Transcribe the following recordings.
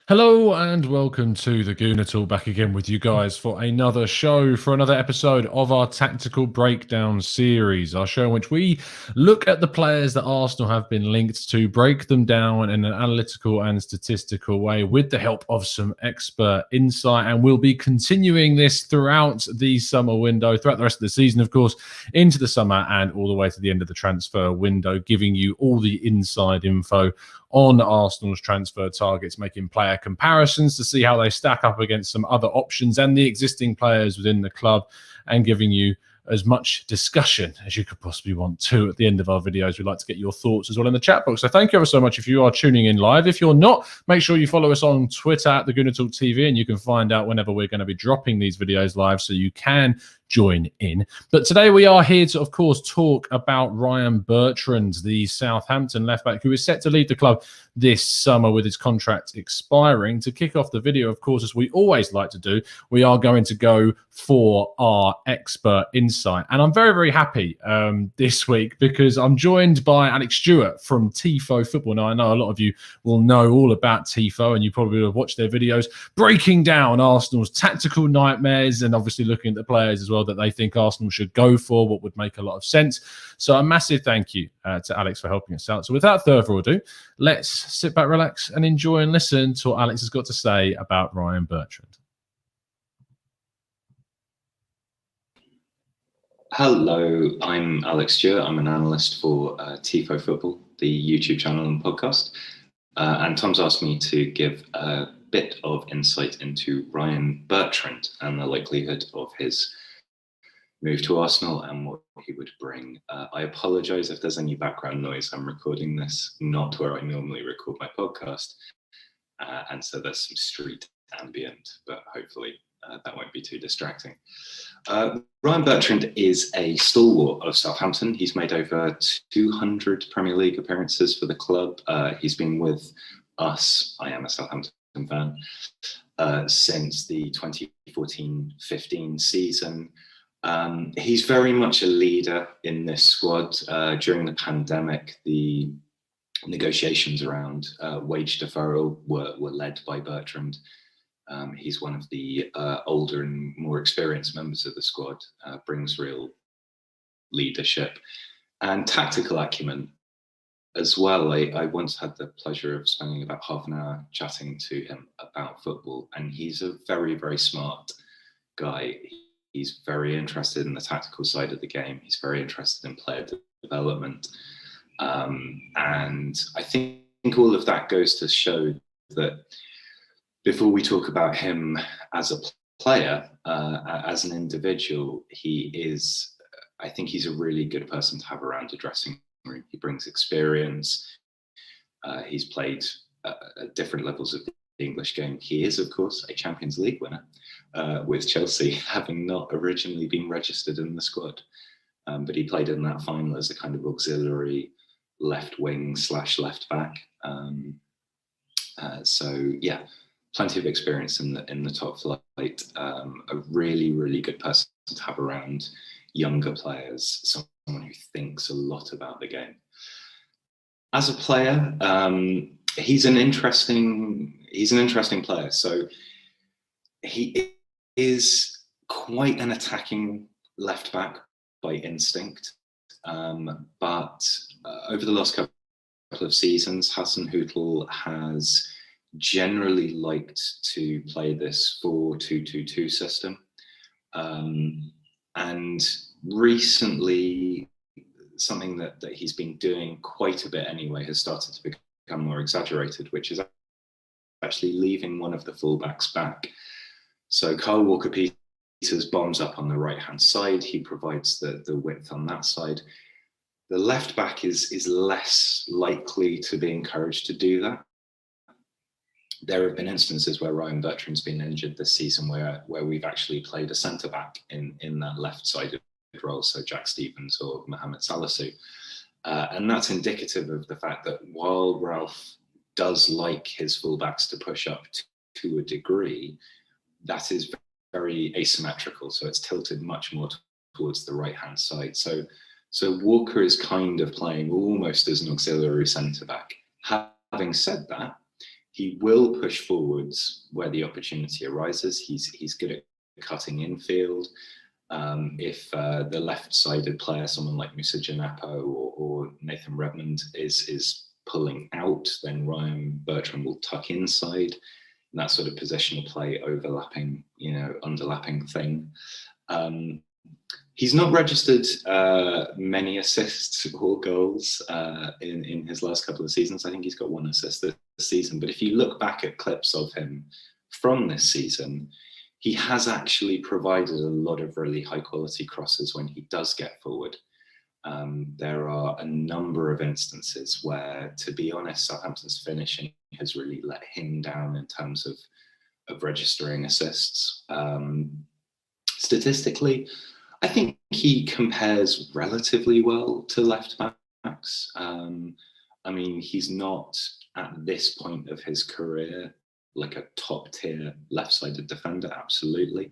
Hello and welcome to the Gooner Tool, back again with you guys for another show, for another episode of our Tactical Breakdown series, our show in which we look at the players that Arsenal have been linked to, break them down in an analytical and statistical way with the help of some expert insight. And we'll be continuing this throughout the summer window, throughout the rest of the season, of course, into the summer and all the way to the end of the transfer window, giving you all the inside info on Arsenal's transfer targets, making player comparisons to see how they stack up against some other options and the existing players within the club, and giving you as much discussion as you could possibly want to at the end of our videos. We'd like to get your thoughts as well in the chat box. So thank you ever so much if you are tuning in live. If you're not, make sure you follow us on Twitter at the Gooner Talk TV, and you can find out whenever we're going to be dropping these videos live, so you can join in. But today we are here to, of course, talk about Ryan Bertrand, the Southampton left-back, who is set to leave the club this summer with his contract expiring. To kick off the video, of course, as we always like to do, we are going to go for our expert insight. And I'm very, very happy this week because I'm joined by Alex Stewart from vfeqfo Football. Now, I know a lot of you will know all about vfeqfo, and you probably will have watched their videos breaking down Arsenal's tactical nightmares and obviously looking at the players as well that they think Arsenal should go for, what would make a lot of sense. So a massive thank you to Alex for helping us out. So without further ado, let's sit back, relax, and enjoy and listen to what Alex has got to say about Ryan Bertrand. Hello, I'm Alex Stewart. I'm an analyst for vfeqfo Football, the YouTube channel and podcast. And Tom's asked me to give a bit of insight into Ryan Bertrand and the likelihood of his move to Arsenal and what he would bring. I apologise if there's any background noise. I'm recording this not where I normally record my podcast. And so there's some street ambient, but hopefully that won't be too distracting. Ryan Bertrand is a stalwart of Southampton. He's made over 200 Premier League appearances for the club. He's been with us, I am a Southampton fan, since the 2014-15 season. He's very much a leader in this squad. During the pandemic, the negotiations around wage deferral were led by Bertrand. He's one of the older and more experienced members of the squad, brings real leadership and tactical acumen as well. I once had the pleasure of spending about half an hour chatting to him about football, and he's a very, very smart guy. He's very interested in the tactical side of the game. He's very interested in player development. And I think all of that goes to show that before we talk about him as a player, as an individual, I think he's a really good person to have around a dressing room. He brings experience. He's played at different levels of the English game. He is, of course, a Champions League winner with Chelsea, having not originally been registered in the squad. But he played in that final as a kind of auxiliary left wing / left back. So yeah, plenty of experience in the top flight. A really, really good person to have around younger players, someone who thinks a lot about the game. As a player, he's an interesting player. So he is quite an attacking left back by instinct, but over the last couple of seasons, Hasenhüttl has generally liked to play this 4-2-2-2 system, and recently something that he's been doing quite a bit anyway has started to become more exaggerated, which is actually leaving one of the fullbacks back. So Kyle Walker-Peters bombs up on the right-hand side. He provides the width on that side. The left back is less likely to be encouraged to do that. There have been instances where Ryan Bertrand's been injured this season where we've actually played a centre-back in that left-sided role, so Jack Stephens or Mohamed Salisu. And that's indicative of the fact that while Ralph does like his fullbacks to push up to a degree, that is very asymmetrical. So it's tilted much more towards the right-hand side. So Walker is kind of playing almost as an auxiliary centre-back. Having said that, He will push forwards where the opportunity arises. He's good at cutting infield. If the left-sided player, someone like Musa Djenepo or Nathan Redmond, is pulling out, then Ryan Bertrand will tuck inside. And that sort of positional play, overlapping, underlapping thing. He's not registered many assists or goals in his last couple of seasons. I think he's got 1 assist this season. But if you look back at clips of him from this season, he has actually provided a lot of really high quality crosses when he does get forward. There are a number of instances where, to be honest, Southampton's finishing has really let him down in terms of registering assists. Statistically, I think he compares relatively well to left backs. I mean, he's not at this point of his career like a top tier left-sided defender, absolutely.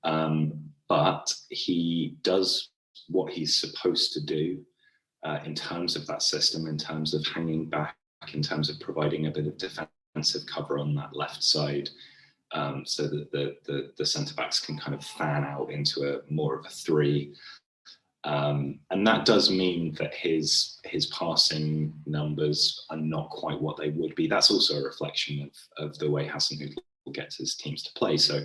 But he does what he's supposed to do in terms of that system, in terms of hanging back, in terms of providing a bit of defensive cover on that left side, so that the centre-backs can kind of fan out into a more of a 3. And that does mean that his passing numbers are not quite what they would be. That's also a reflection of the way Hasenhüttl gets his teams to play. So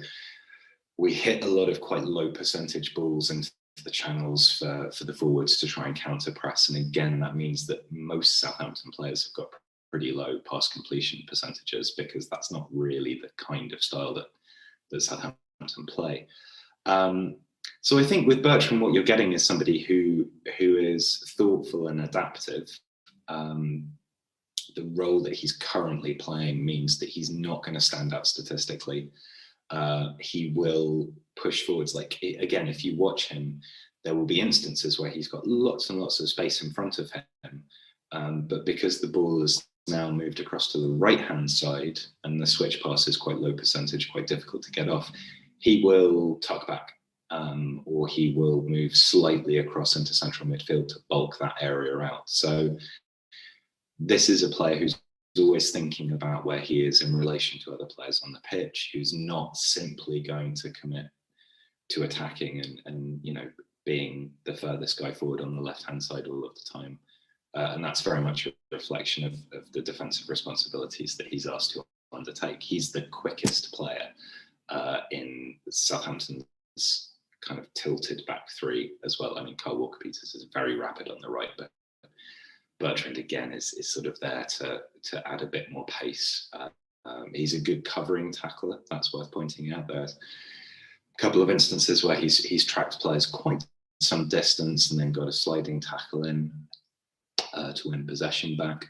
we hit a lot of quite low percentage balls into the channels for the forwards to try and counter press. And again, that means that most Southampton players have got pretty low pass completion percentages, because that's not really the kind of style that Southampton play. So I think with Bertrand, what you're getting is somebody who is thoughtful and adaptive. The role that he's currently playing means that he's not going to stand out statistically. He will push forwards. Like, again, if you watch him, there will be instances where he's got lots and lots of space in front of him. But because the ball has now moved across to the right-hand side and the switch pass is quite low percentage, quite difficult to get off, he will tuck back. Or he will move slightly across into central midfield to bulk that area out. So this is a player who's always thinking about where he is in relation to other players on the pitch, who's not simply going to commit to attacking and being the furthest guy forward on the left-hand side all of the time. And that's very much a reflection of the defensive responsibilities that he's asked to undertake. He's the quickest player in Southampton's kind of tilted back 3 as well. I mean, Kyle Walker-Peters is very rapid on the right, but Bertrand again is sort of there to add a bit more pace. He's a good covering tackler. That's worth pointing out. There's a couple of instances where he's tracked players quite some distance and then got a sliding tackle in to win possession back.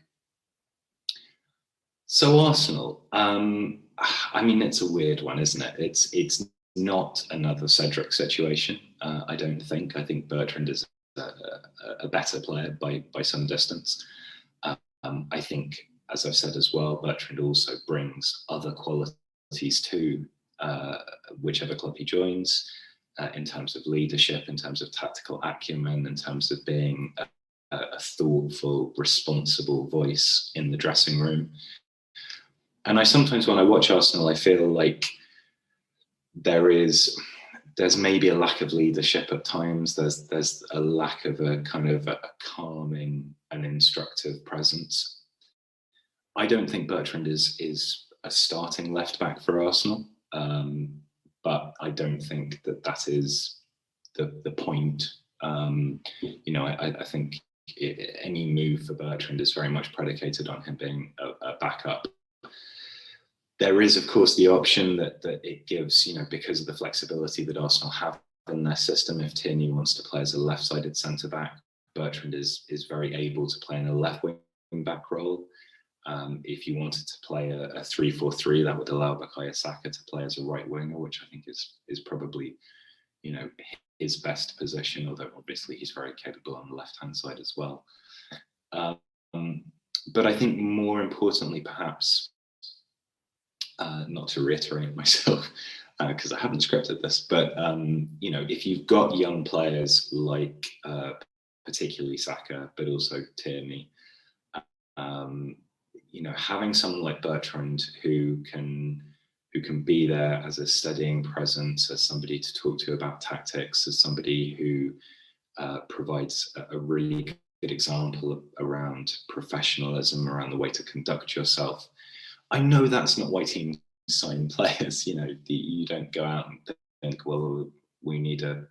So Arsenal, I mean, it's a weird one, isn't it? It's not another Cedric situation, I don't think. I think Bertrand is a better player by some distance. I think, as I've said as well, Bertrand also brings other qualities to whichever club he joins, in terms of leadership, in terms of tactical acumen, in terms of being a thoughtful, responsible voice in the dressing room. And I sometimes, when I watch Arsenal, I feel like there's maybe a lack of leadership at times. There's a lack of a kind of a calming and instructive presence. I don't think Bertrand is a starting left back for Arsenal, but I don't think that is the point. I think any move for Bertrand is very much predicated on him being a backup. There is, of course, the option that it gives, because of the flexibility that Arsenal have in their system. If Tierney wants to play as a left-sided centre-back, Bertrand is very able to play in a left wing-back role. If you wanted to play a 3-4-3, that would allow Bukayo Saka to play as a right winger, which I think is probably, his best position, although obviously he's very capable on the left-hand side as well. But I think more importantly, perhaps, not to reiterate myself, because I haven't scripted this, but if you've got young players like particularly Saka, but also Tierney, having someone like Bertrand who can be there as a steadying presence, as somebody to talk to about tactics, as somebody who provides a really good example around professionalism, around the way to conduct yourself. I know that's not why teams sign players. You don't go out and think, well, we need a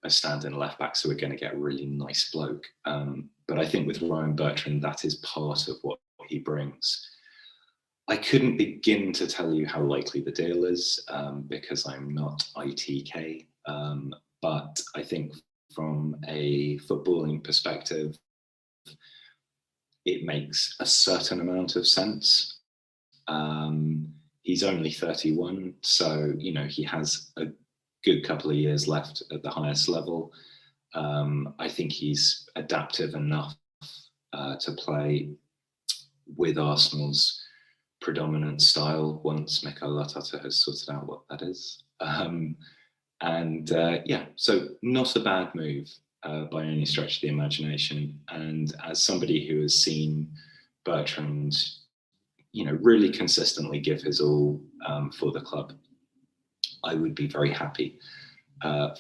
stand-in left back, so we're going to get a really nice bloke. But I think with Ryan Bertrand, that is part of what he brings. I couldn't begin to tell you how likely the deal is because I'm not ITK. But I think from a footballing perspective, it makes a certain amount of sense. He's only 31, so he has a good couple of years left at the highest level. I think he's adaptive enough to play with Arsenal's predominant style once Mikel Arteta has sorted out what that is. So not a bad move by any stretch of the imagination. And as somebody who has seen Bertrand, really consistently give his all for the club, I would be very happy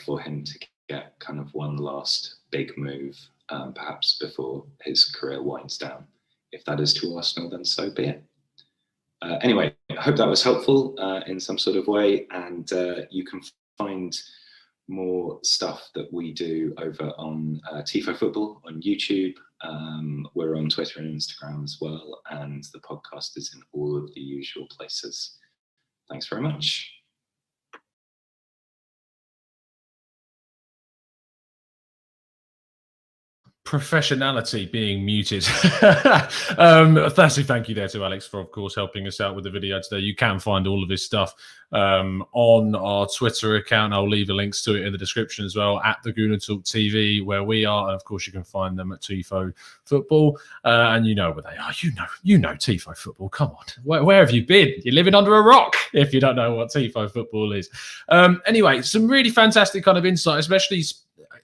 for him to get kind of one last big move, perhaps before his career winds down. If that is to Arsenal, then so be it. Anyway, I hope that was helpful in some sort of way, and you can find more stuff that we do over on Tifo Football on YouTube. We're on Twitter and Instagram as well, and the podcast is in all of the usual places. Thanks very much. Professionality being muted. Firstly, thank you there to Alex for, of course, helping us out with the video today. You can find all of his stuff on our Twitter account. I'll leave the links to it in the description as well, at the Gooner Talk TV, where we are. And of course, you can find them at Tifo Football. And you know where they are. You know Tifo Football. Come on. Where have you been? You're living under a rock if you don't know what Tifo Football is. Anyway, some really fantastic kind of insight, especially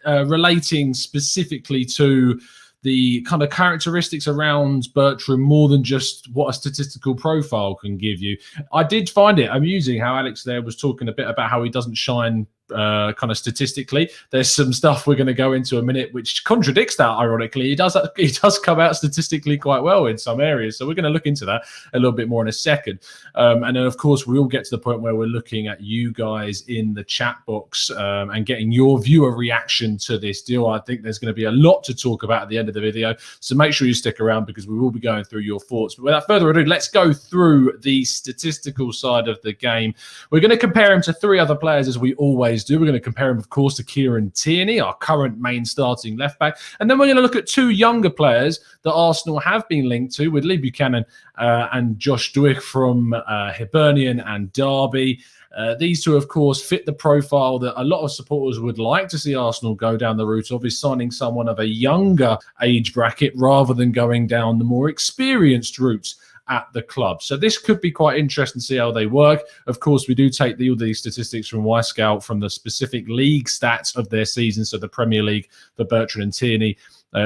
relating specifically to the kind of characteristics around Bertrand more than just what a statistical profile can give you. I did find it amusing how Alex there was talking a bit about how he doesn't shine kind of statistically. There's some stuff we're going to go into a minute which contradicts that, ironically. He does come out statistically quite well in some areas, so we're going to look into that a little bit more in a second. And then of course we will get to the point where we're looking at you guys in the chat box and getting your viewer reaction to this deal. I think there's going to be a lot to talk about at the end of the video, so make sure you stick around because we will be going through your thoughts. But without further ado, let's go through the statistical side of the game. We're going to compare him to three other players, as we always do. We're going to compare him, of course, to Kieran Tierney, our current main starting left back. And then we're going to look at two younger players that Arsenal have been linked to, with Lee Buchanan and Josh Duick from Hibernian and Derby. These two, of course, fit the profile that a lot of supporters would like to see Arsenal go down the route of, is signing someone of a younger age bracket rather than going down the more experienced route at the club. So this could be quite interesting to see how they work. Of course, we do take all these statistics from Y-Scout from the specific league stats of their season. So the Premier League for Bertrand and Tierney,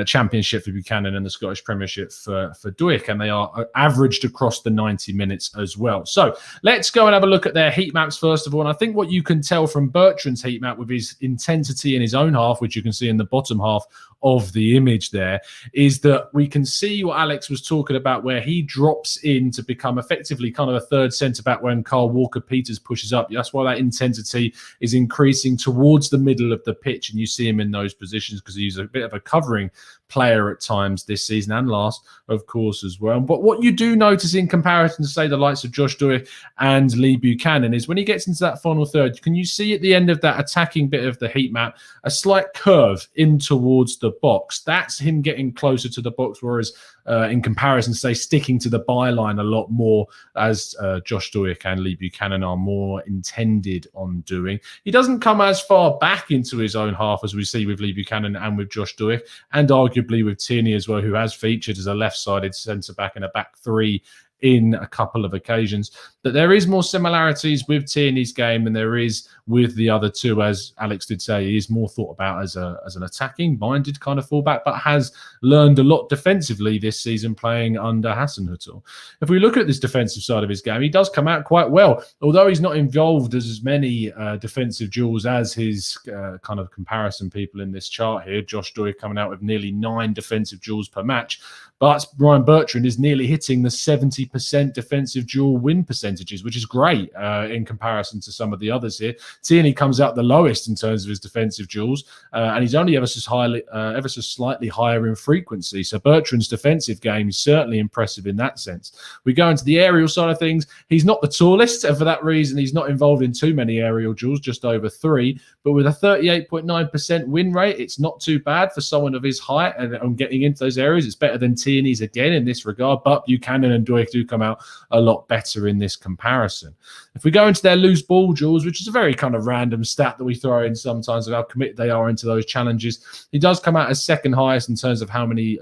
Championship for Buchanan, and the Scottish Premiership for Duick, and they are averaged across the 90 minutes as well. So let's go and have a look at their heat maps first of all. And I think what you can tell from Bertrand's heat map with his intensity in his own half, which you can see in the bottom half of the image there, is that we can see what Alex was talking about, where he drops in to become effectively kind of a third centre-back when Carl Walker-Peters pushes up. That's why that intensity is increasing towards the middle of the pitch, and you see him in those positions because he's a bit of a covering player at times this season and last, of course, as well. But what you do notice in comparison to, say, the likes of Josh Duick and Lee Buchanan is when he gets into that final third, can you see at the end of that attacking bit of the heat map a slight curve in towards the box? That's him getting closer to the box, whereas in comparison, say, sticking to the byline a lot more, as Josh Duick and Lee Buchanan are more intended on doing. He doesn't come as far back into his own half as we see with Lee Buchanan and with Josh Duick, and arguably with Tierney as well, who has featured as a left-sided centre-back in a back three in a couple of occasions. But there is more similarities with Tierney's game than there is with the other two. As Alex did say, he is more thought about as an attacking-minded kind of fullback, but has learned a lot defensively this season playing under Hasenhüttl. If we look at this defensive side of his game, he does come out quite well, although he's not involved as many defensive duels as his kind of comparison people in this chart here. Josh Doig coming out with nearly 9 defensive duels per match, but Ryan Bertrand is nearly hitting the 70% defensive duel win percentages, which is great in comparison to some of the others here. Tierney comes out the lowest in terms of his defensive duels, and he's only ever so slightly higher in frequency. So Bertrand's defensive game is certainly impressive in that sense. We go into the aerial side of things. He's not the tallest, and for that reason, he's not involved in too many aerial duels, just over 3. But with a 38.9% win rate, it's not too bad for someone of his height and getting into those areas. It's better than Tierney's again in this regard, but Buchanan and Doig do come out a lot better in this comparison. If we go into their loose ball duels, which is a very kind of random stat that we throw in sometimes of how committed they are into those challenges, he does come out as second highest in terms of how many,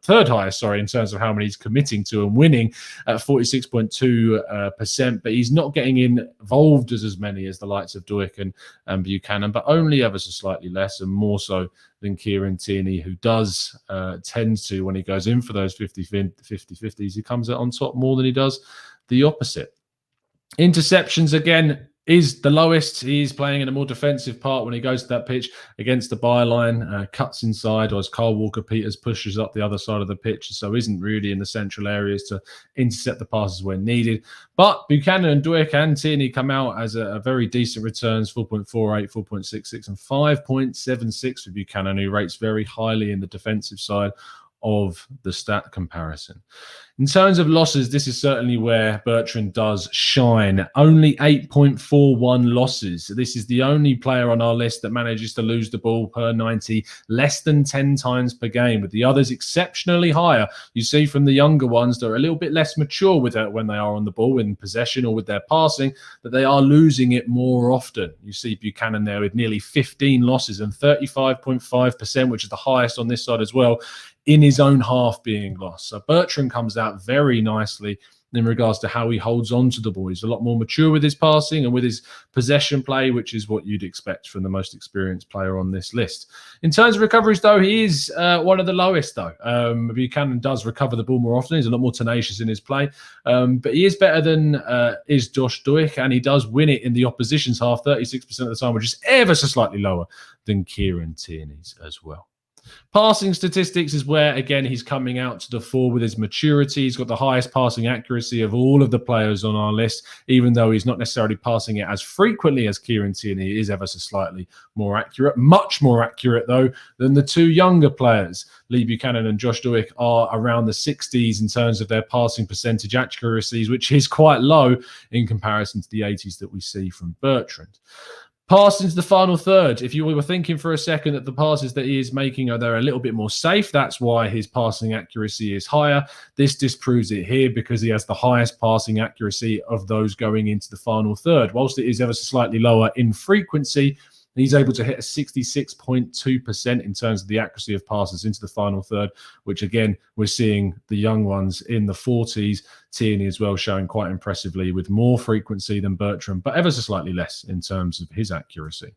third highest, sorry, in terms of how many he's committing to and winning at 46.2%, but he's not getting involved as many as the likes of Doig and Buchanan, but only ever so slightly less and more so than Kieran Tierney, who does tend to, when he goes in for those 50-50s, he comes out on top more than he does the opposite. Interceptions, again, is the lowest. He's playing in a more defensive part when he goes to that pitch against the byline, cuts inside, or as Carl Walker-Peters pushes up the other side of the pitch, so isn't really in the central areas to intercept the passes when needed. But Buchanan and Doig and Tierney come out as a very decent returns, 4.48, 4.66, and 5.76 for Buchanan, who rates very highly in the defensive side of the stat comparison. In terms of losses, this is certainly where Bertrand does shine. Only 8.41 losses. This is the only player on our list that manages to lose the ball per 90 less than 10 times per game, with the others exceptionally higher. You see from the younger ones that are a little bit less mature with it when they are on the ball in possession or with their passing, that they are losing it more often. You see Buchanan there with nearly 15 losses and 35.5%, which is the highest on this side as well, in his own half being lost. So Bertrand comes out very nicely in regards to how he holds on to the ball. He's a lot more mature with his passing and with his possession play, which is what you'd expect from the most experienced player on this list. In terms of recoveries, though, he is one of the lowest, though. Buchanan does recover the ball more often. He's a lot more tenacious in his play. But he is better than is Josh Doig, and he does win it in the opposition's half 36% of the time, which is ever so slightly lower than Kieran Tierney's as well. Passing statistics is where, again, he's coming out to the fore with his maturity. He's got the highest passing accuracy of all of the players on our list, even though he's not necessarily passing it as frequently as Kieran Tierney. He is ever so slightly more accurate, much more accurate, though, than the two younger players. Lee Buchanan and Josh Doig are around the 60s in terms of their passing percentage accuracies, which is quite low in comparison to the 80s that we see from Bertrand. Pass into the final third. If you were thinking for a second that the passes that he is making are a little bit more safe, that's why his passing accuracy is higher. This disproves it here because he has the highest passing accuracy of those going into the final third. Whilst it is ever so slightly lower in frequency, he's able to hit a 66.2% in terms of the accuracy of passes into the final third, which, again, we're seeing the young ones in the 40s. Tierney as well showing quite impressively with more frequency than Bertrand, but ever so slightly less in terms of his accuracy.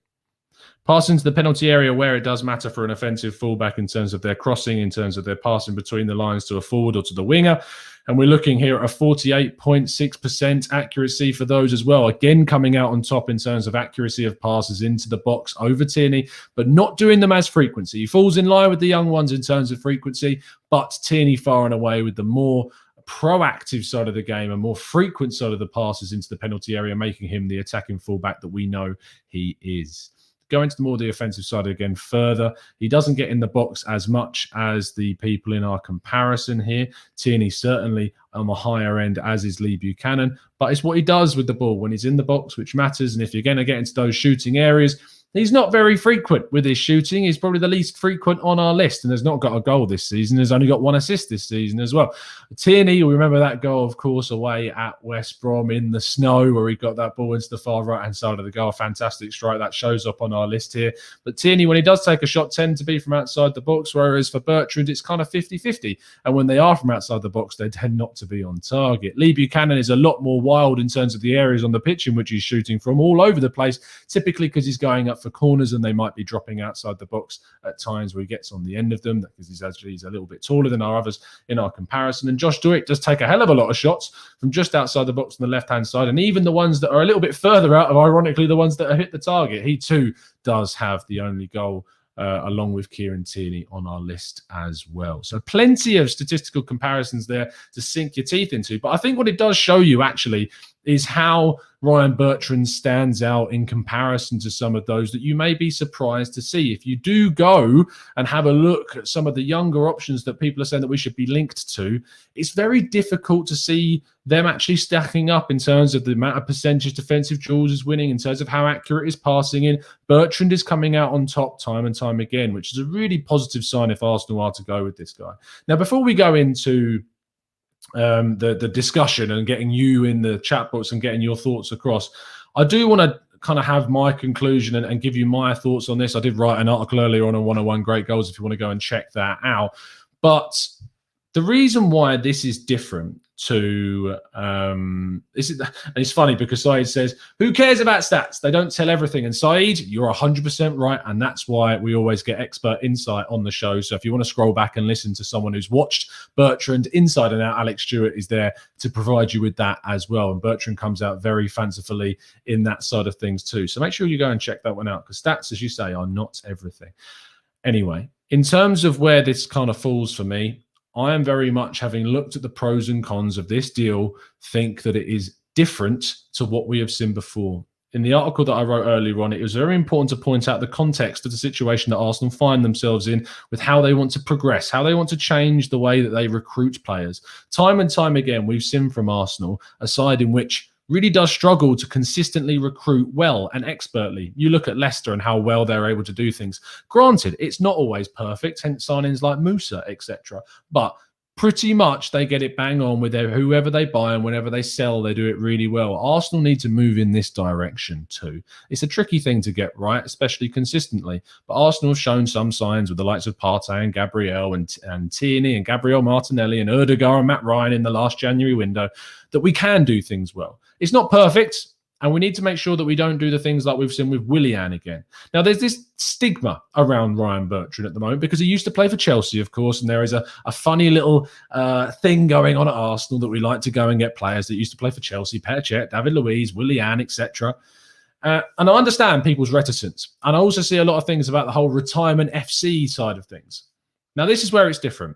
Pass into the penalty area where it does matter for an offensive fullback in terms of their crossing, in terms of their passing between the lines to a forward or to the winger. And we're looking here at a 48.6% accuracy for those as well. Again, coming out on top in terms of accuracy of passes into the box over Tierney, but not doing them as frequency. He falls in line with the young ones in terms of frequency, but Tierney far and away with the more proactive side of the game, a more frequent side of the passes into the penalty area, making him the attacking fullback that we know he is. Going to the more the offensive side again further, he doesn't get in the box as much as the people in our comparison here. Tierney certainly on the higher end, as is Lee Buchanan, but it's what he does with the ball when he's in the box which matters. And if you're going to get into those shooting areas, He's not very frequent with his shooting. He's probably the least frequent on our list, and has not got a goal this season. Has only got 1 assist this season as well. Tierney, we remember that goal, of course, away at West Brom in the snow, where he got that ball into the far right-hand side of the goal. Fantastic strike. That shows up on our list here. But Tierney, when he does take a shot, tend to be from outside the box, whereas for Bertrand, it's kind of 50-50. And when they are from outside the box, they tend not to be on target. Lee Buchanan is a lot more wild in terms of the areas on the pitch in which he's shooting from, all over the place, typically because he's going up for corners and they might be dropping outside the box at times where he gets on the end of them, because he's a little bit taller than our others in our comparison. And Josh Duick does take a hell of a lot of shots from just outside the box on the left-hand side, and even the ones that are a little bit further out, are ironically the ones that have hit the target. He too does have the only goal along with Kieran Tierney on our list as well. So plenty of statistical comparisons there to sink your teeth into. But I think what it does show you actually is how Ryan Bertrand stands out in comparison to some of those that you may be surprised to see. If you do go and have a look at some of the younger options that people are saying that we should be linked to, it's very difficult to see them actually stacking up in terms of the amount of percentage defensive duels is winning, in terms of how accurate is passing in. Bertrand is coming out on top time and time again, which is a really positive sign if Arsenal are to go with this guy. Now, before we go into the discussion and getting you in the chat box and getting your thoughts across, I do want to kind of have my conclusion and give you my thoughts on this. I did write an article earlier on 101 Great Goals if you want to go and check that out. But the reason why this is different to and it's funny because Saeed says, who cares about stats? They don't tell everything. And Saeed, you're 100% right, and that's why we always get expert insight on the show. So if you want to scroll back and listen to someone who's watched Bertrand inside and out, Alex Stewart is there to provide you with that as well. And Bertrand comes out very fancifully in that side of things too. So make sure you go and check that one out, because stats, as you say, are not everything. Anyway, in terms of where this kind of falls for me, I am very much, having looked at the pros and cons of this deal, think that it is different to what we have seen before. In the article that I wrote earlier on, it was very important to point out the context of the situation that Arsenal find themselves in, with how they want to progress, how they want to change the way that they recruit players. Time and time again, we've seen from Arsenal a side in which really does struggle to consistently recruit well and expertly. You look at Leicester and how well they're able to do things. Granted, it's not always perfect, hence signings like Musa, etc. But pretty much they get it bang on with whoever they buy, and whenever they sell, they do it really well. Arsenal need to move in this direction too. It's a tricky thing to get right, especially consistently. But Arsenal have shown some signs with the likes of Partey and Gabriel and Tierney and Gabriel Martinelli and Erdegaard and Matt Ryan in the last January window that we can do things well. It's not perfect, and we need to make sure that we don't do the things like we've seen with Willian again. Now, there's this stigma around Ryan Bertrand at the moment because he used to play for Chelsea, of course, and there is a funny little thing going on at Arsenal that we like to go and get players that used to play for Chelsea, Petr Cech, David Luiz, Willian, etc. And I understand people's reticence. And I also see a lot of things about the whole retirement FC side of things. Now, this is where it's different.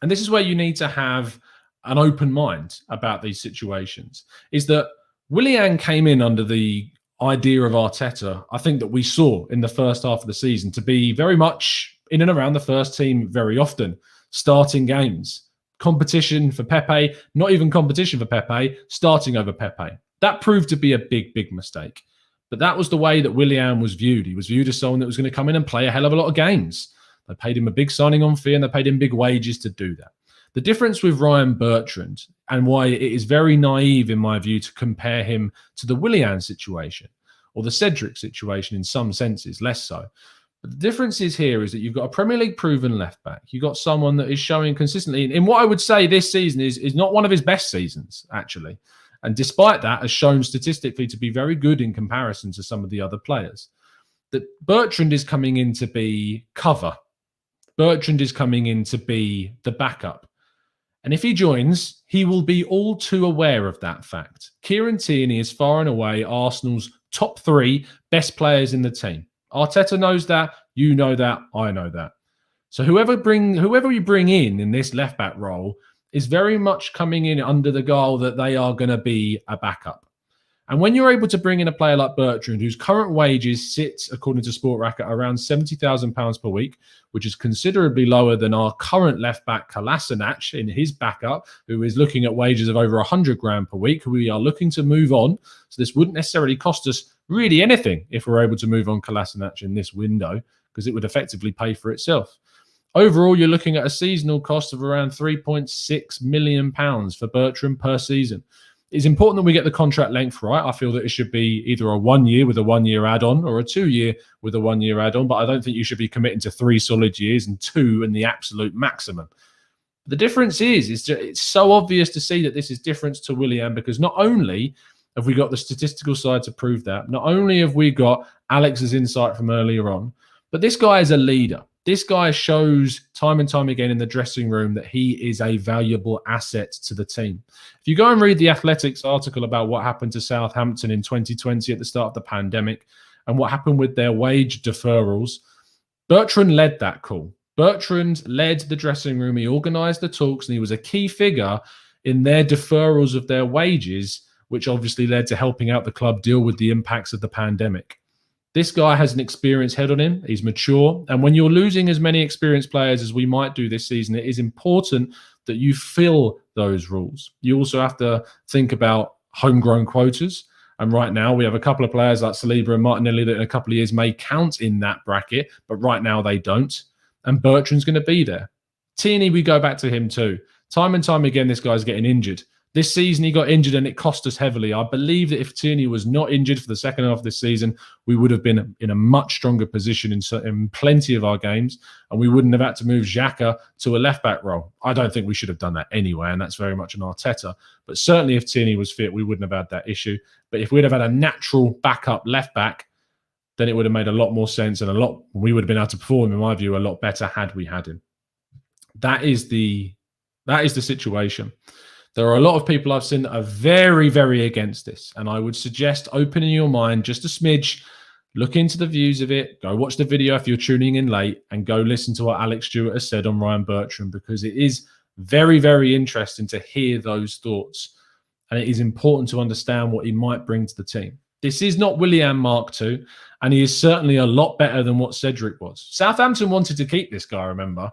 And this is where you need to have an open mind about these situations, is that Willian came in under the idea of Arteta, I think, that we saw in the first half of the season, to be very much in and around the first team very often, starting games, competition for Pepe, not even competition for Pepe, starting over Pepe. That proved to be a big, big mistake. But that was the way that Willian was viewed. He was viewed as someone that was going to come in and play a hell of a lot of games. They paid him a big signing on fee and they paid him big wages to do that. The difference with Ryan Bertrand, and why it is very naive, in my view, to compare him to the Willian situation or the Cedric situation in some senses, less so. But the difference is here is that you've got a Premier League proven left back. You've got someone that is showing consistently in what I would say this season is not one of his best seasons, actually. And despite that, has shown statistically to be very good in comparison to some of the other players. That Bertrand is coming in to be cover. Bertrand is coming in to be the backup. And if he joins, he will be all too aware of that fact. Kieran Tierney is far and away Arsenal's top 3 best players in the team. Arteta knows that, you know that, I know that. So whoever you bring in this left-back role is very much coming in under the guile that they are going to be a backup. And when you're able to bring in a player like Bertrand, whose current wages sit, according to Sport Racket, around £70,000 per week, which is considerably lower than our current left-back Kolasinac in his backup, who is looking at wages of over 100 grand per week, who we are looking to move on. So this wouldn't necessarily cost us really anything if we're able to move on Kolasinac in this window, because it would effectively pay for itself. Overall, you're looking at a seasonal cost of around £3.6 million for Bertrand per season. It's important that we get the contract length right. I feel that it should be either a 1 year with a 1 year add-on or a 2 year with a 1 year add-on, but I don't think you should be committing to 3 solid years and 2 in the absolute maximum. The difference is it's so obvious to see that this is different to Willian, because not only have we got the statistical side to prove that, not only have we got Alex's insight from earlier on, but this guy is a leader. This guy shows time and time again in the dressing room that he is a valuable asset to the team. If you go and read the Athletics article about what happened to Southampton in 2020 at the start of the pandemic and what happened with their wage deferrals, Bertrand led that call. Bertrand led the dressing room. He organised the talks, and he was a key figure in their deferrals of their wages, which obviously led to helping out the club deal with the impacts of the pandemic. This guy has an experienced head on him. He's mature. And when you're losing as many experienced players as we might do this season, it is important that you fill those rules. You also have to think about homegrown quotas. And right now we have a couple of players like Saliba and Martinelli that in a couple of years may count in that bracket, but right now they don't. And Bertrand's going to be there. Tierney, we go back to him too. Time and time again, this guy's getting injured. This season, he got injured and it cost us heavily. I believe that if Tierney was not injured for the second half of this season, we would have been in a much stronger position in plenty of our games, and we wouldn't have had to move Xhaka to a left-back role. I don't think we should have done that anyway, and that's very much an Arteta. But certainly if Tierney was fit, we wouldn't have had that issue. But if we'd have had a natural backup left-back, then it would have made a lot more sense, and we would have been able to perform, in my view, a lot better had we had him. That is the situation. There are a lot of people I've seen that are very, very against this. And I would suggest opening your mind just a smidge, look into the views of it, go watch the video if you're tuning in late, and go listen to what Alex Stewart has said on Ryan Bertrand, because it is very, very interesting to hear those thoughts. And it is important to understand what he might bring to the team. This is not Willian Mark II, and he is certainly a lot better than what Cedric was. Southampton wanted to keep this guy, remember.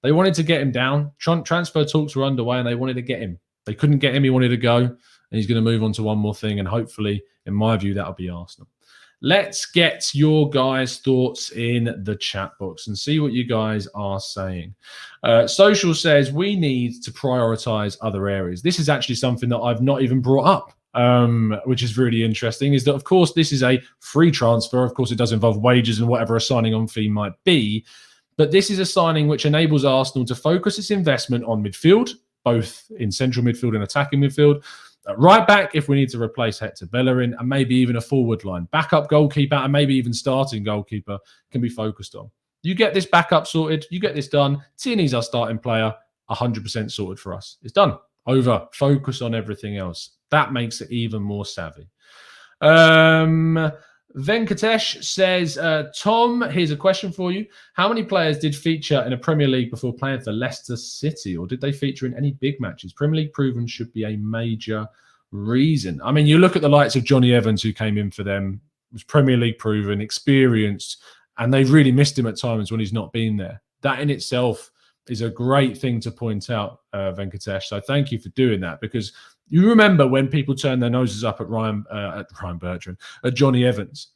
They wanted to get him down. Transfer talks were underway, and they wanted to get him. They couldn't get him. He wanted to go, and he's going to move on to one more thing. And hopefully, in my view, that'll be Arsenal. Let's get your guys' thoughts in the chat box and see what you guys are saying. Social says we need to prioritize other areas. This is actually something that I've not even brought up, which is really interesting, is that, of course, this is a free transfer. Of course, it does involve wages and whatever a signing on fee might be. But this is a signing which enables Arsenal to focus its investment on midfield, both in central midfield and attacking midfield. Right back, if we need to replace Hector Bellerin, and maybe even a forward line. Backup goalkeeper and maybe even starting goalkeeper can be focused on. You get this backup sorted, you get this done. Tierney's our starting player, 100% sorted for us. It's done. Over. Focus on everything else. That makes it even more savvy. Venkatesh says, Tom, here's a question for you. How many players did feature in a Premier League before playing for Leicester City, or did they feature in any big matches? Premier League proven should be a major reason. I mean, you look at the likes of Johnny Evans, who came in for them, was Premier League proven, experienced, and they've really missed him at times when he's not been there. That in itself is a great thing to point out, Venkatesh. So thank you for doing that, because you remember when people turned their noses up at Ryan Bertrand, at Johnny Evans,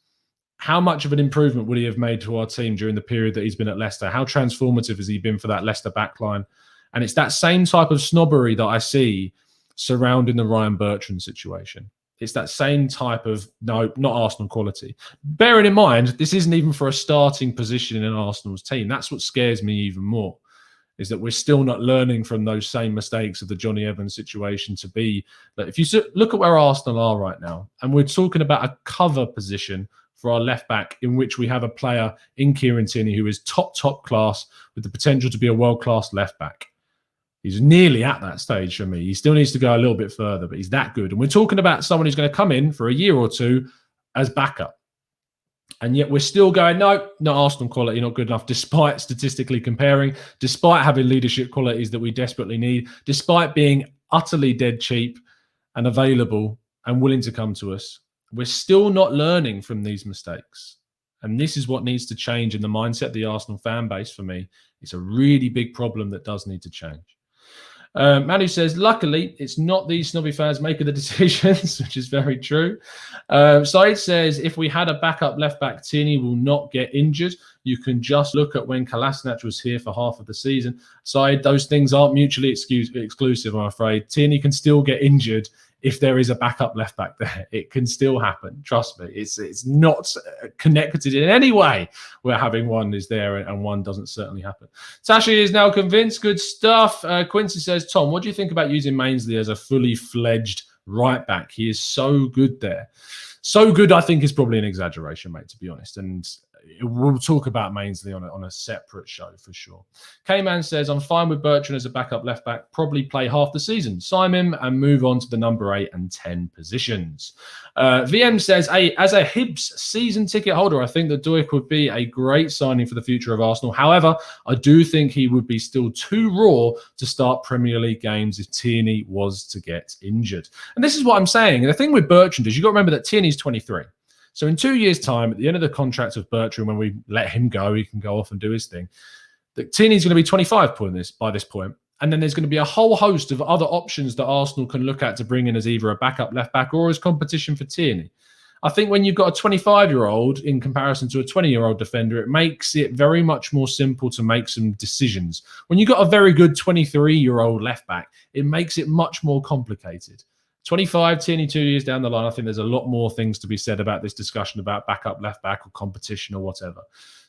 how much of an improvement would he have made to our team during the period that he's been at Leicester? How transformative has he been for that Leicester backline? And it's that same type of snobbery that I see surrounding the Ryan Bertrand situation. It's that same type of, no, not Arsenal quality. Bearing in mind, this isn't even for a starting position in Arsenal's team. That's what scares me even more, is that we're still not learning from those same mistakes of the Johnny Evans situation, to be that if you look at where Arsenal are right now, and we're talking about a cover position for our left back, in which we have a player in Kieran Tierney who is top class with the potential to be a world-class left back. He's nearly at that stage for me. He still needs to go a little bit further, but he's that good. And we're talking about someone who's going to come in for a year or two as backup. And yet we're still going, no, not Arsenal quality, not good enough, despite statistically comparing, despite having leadership qualities that we desperately need, despite being utterly dead cheap and available and willing to come to us. We're still not learning from these mistakes. And this is what needs to change in the mindset of the Arsenal fan base for me. It's a really big problem that does need to change. Manu says, luckily, it's not these snobby fans making the decisions, which is very true. Said says, if we had a backup left back, Tierney will not get injured. You can just look at when Kolasinac was here for half of the season. Said, those things aren't mutually exclusive, I'm afraid. Tierney can still get injured if there is a backup left back there. It can still happen. Trust me. It's not connected in any way where having one is there and one doesn't certainly happen. Tashi is now convinced. Good stuff. Quincy says, Tom, what do you think about using Mainsley as a fully fledged right back? He is so good there. So good, I think, is probably an exaggeration, mate, to be honest. And we'll talk about Mainsley on a separate show for sure. K-Man says, I'm fine with Bertrand as a backup left back. Probably play half the season. Sign him and move on to the number 8 and 10 positions. VM says, as a Hibs season ticket holder, I think that Duyck would be a great signing for the future of Arsenal. However, I do think he would be still too raw to start Premier League games if Tierney was to get injured. And this is what I'm saying. And the thing with Bertrand is you've got to remember that Tierney's 23. So in 2 years' time, at the end of the contract of Bertrand, when we let him go, he can go off and do his thing. Tierney's going to be 25 by this point. And then there's going to be a whole host of other options that Arsenal can look at to bring in as either a backup left back or as competition for Tierney. I think when you've got a 25-year-old in comparison to a 20-year-old defender, it makes it very much more simple to make some decisions. When you've got a very good 23-year-old left back, it makes it much more complicated. 25, Tierney 2 years down the line, I think there's a lot more things to be said about this discussion about backup left back or competition or whatever.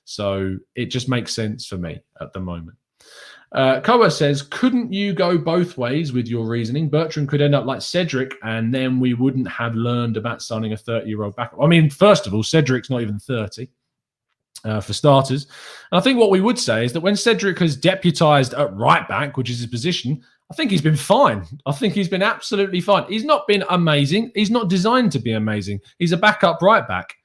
So it just makes sense for me at the moment. Koa says, couldn't you go both ways with your reasoning? Bertrand could end up like Cedric, and then we wouldn't have learned about signing a 30-year-old backup. I mean, first of all, Cedric's not even 30. For starters. And I think what we would say is that when Cedric has deputised at right back, which is his position, I think he's been fine. I think he's been absolutely fine. He's not been amazing. He's not designed to be amazing. He's a backup right back.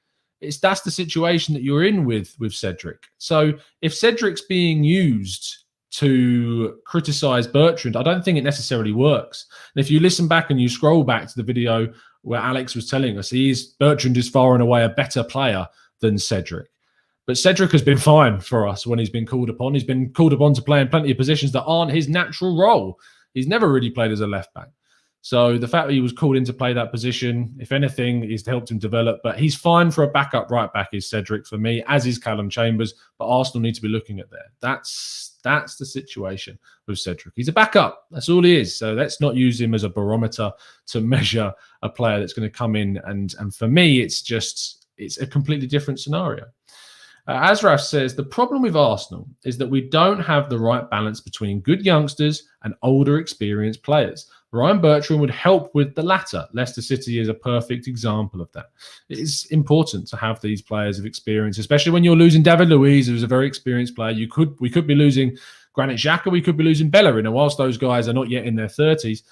That's the situation that you're in with Cedric. So if Cedric's being used to criticise Bertrand, I don't think it necessarily works. And if you listen back and you scroll back to the video where Alex was telling us, Bertrand is far and away a better player than Cedric. But Cedric has been fine for us when he's been called upon. He's been called upon to play in plenty of positions that aren't his natural role. He's never really played as a left back. So the fact that he was called in to play that position, if anything, has helped him develop. But he's fine for a backup right back is Cedric for me, as is Callum Chambers. But Arsenal need to be looking at that. That's the situation with Cedric. He's a backup. That's all he is. So let's not use him as a barometer to measure a player that's going to come in. And for me, it's a completely different scenario. Azraf says, the problem with Arsenal is that we don't have the right balance between good youngsters and older experienced players. Ryan Bertrand would help with the latter. Leicester City is a perfect example of that. It is important to have these players of experience, especially when you're losing David Luiz, who's a very experienced player. We could be losing Granit Xhaka, we could be losing Bellerin. And whilst those guys are not yet in their 30s,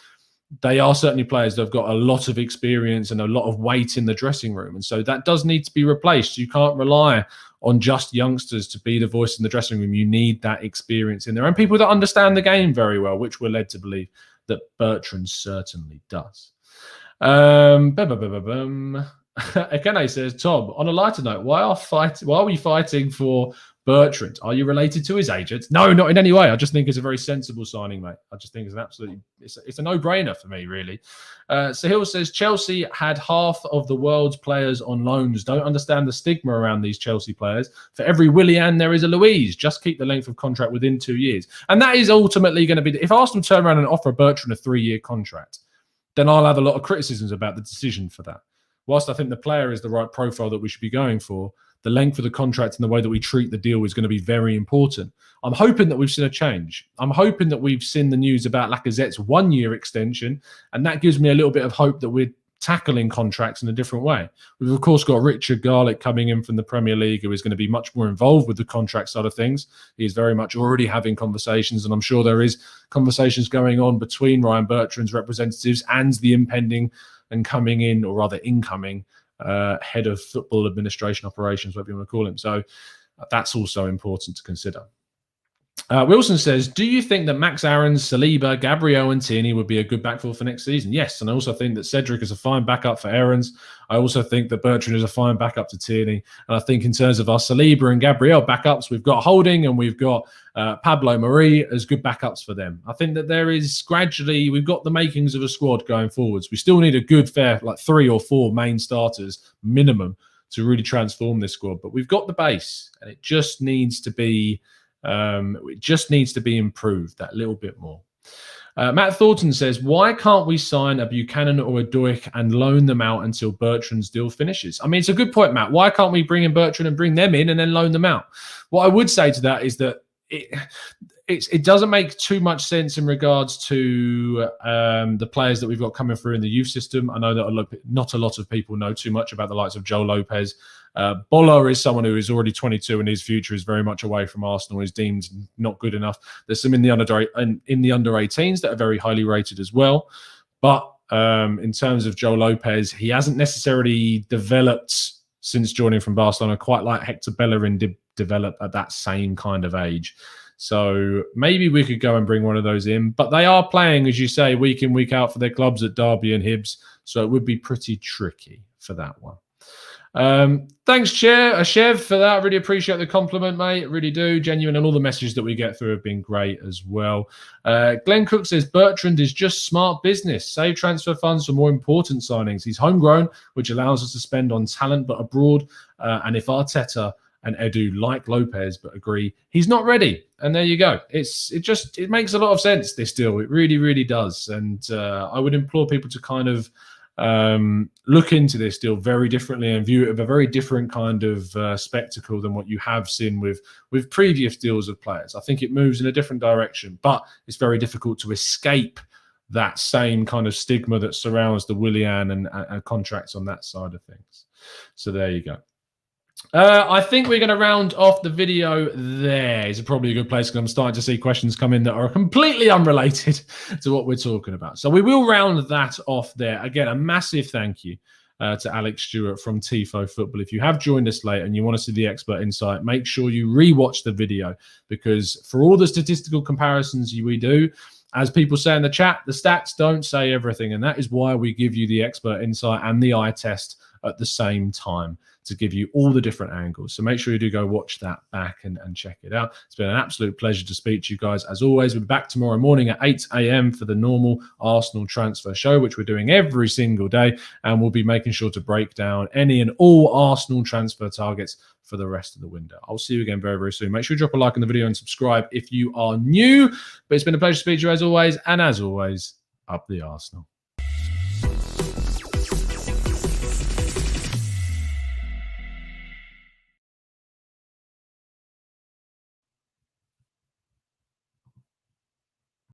they are certainly players that have got a lot of experience and a lot of weight in the dressing room. And so that does need to be replaced. You can't rely on just youngsters to be the voice in the dressing room. You need that experience in there and people that understand the game very well, which we're led to believe that Bertrand certainly does. Akane says, Tom, on a lighter note, why are we fighting for Bertrand? Are you related to his agent? No, not in any way. I just think it's a very sensible signing, mate. I just think it's a no-brainer for me, really. Sahil says, Chelsea had half of the world's players on loans. Don't understand the stigma around these Chelsea players. For every Willian, there is a Louise. Just keep the length of contract within 2 years. And that is ultimately going to be, if Arsenal turn around and offer Bertrand a 3-year contract, then I'll have a lot of criticisms about the decision for that. Whilst I think the player is the right profile that we should be going for, the length of the contract and the way that we treat the deal is going to be very important. I'm hoping that we've seen a change. I'm hoping that we've seen the news about Lacazette's 1-year extension, and that gives me a little bit of hope that we're tackling contracts in a different way. We've, of course, got Richard Garlick coming in from the Premier League, who is going to be much more involved with the contract side of things. He's very much already having conversations, and I'm sure there is conversations going on between Ryan Bertrand's representatives and the impending and coming in, or rather incoming, head of football administration operations, whatever you want to call him. So that's also important to consider. Wilson says, do you think that Max Aarons, Saliba, Gabriel and Tierney would be a good backfill for next season? Yes, and I also think that Cedric is a fine backup for Aarons. I also think that Bertrand is a fine backup to Tierney. And I think in terms of our Saliba and Gabriel backups, we've got Holding and we've got Pablo Marie as good backups for them. I think that there is gradually, we've got the makings of a squad going forwards. We still need a good fair, like 3 or 4 main starters minimum to really transform this squad. But we've got the base and it just needs to be improved that little bit more. Matt Thornton says, why can't we sign a Buchanan or a Doik and loan them out until Bertrand's deal finishes? I mean, it's a good point, Matt. Why can't we bring in Bertrand and bring them in and then loan them out? What I would say to that is that it doesn't make too much sense in regards to the players that we've got coming through in the youth system. I know that not a lot of people know too much about the likes of Joe Lopez. Bolla is someone who is already 22 and his future is very much away from Arsenal. Is deemed not good enough. There's some in the under 18s that are very highly rated as well. But in terms of Joe Lopez, he hasn't necessarily developed since joining from Barcelona quite like Hector Bellerin did develop at that same kind of age. So maybe we could go and bring one of those in. But they are playing, as you say, week in, week out for their clubs at Derby and Hibs. So it would be pretty tricky for that one. Thanks, Chev, for that. I really appreciate the compliment, mate. Really do. Genuine. And all the messages that we get through have been great as well. Glenn Cook says, Bertrand is just smart business. Save transfer funds for more important signings. He's homegrown, which allows us to spend on talent, but abroad. And if Arteta and Edu like Lopez, but agree he's not ready. And there you go. It makes a lot of sense, this deal. It really, really does. And I would implore people to kind of look into this deal very differently and view it with a very different kind of spectacle than what you have seen with previous deals of players. I think it moves in a different direction, but it's very difficult to escape that same kind of stigma that surrounds the Willian and contracts on that side of things. So there you go. I think we're going to round off the video there. It's probably a good place because I'm starting to see questions come in that are completely unrelated to what we're talking about. So we will round that off there. Again, a massive thank you to Alex Stewart from Tifo Football. If you have joined us late and you want to see the expert insight, make sure you rewatch the video, because for all the statistical comparisons we do, as people say in the chat, the stats don't say everything. And that is why we give you the expert insight and the eye test at the same time, to give you all the different angles. So make sure you do go watch that back and check it out. It's been an absolute pleasure to speak to you guys. As always, we'll be back tomorrow morning at 8 a.m. for the normal Arsenal transfer show, which we're doing every single day. And we'll be making sure to break down any and all Arsenal transfer targets for the rest of the window. I'll see you again very, very soon. Make sure you drop a like on the video and subscribe if you are new. But it's been a pleasure to speak to you as always. And as always, up the Arsenal.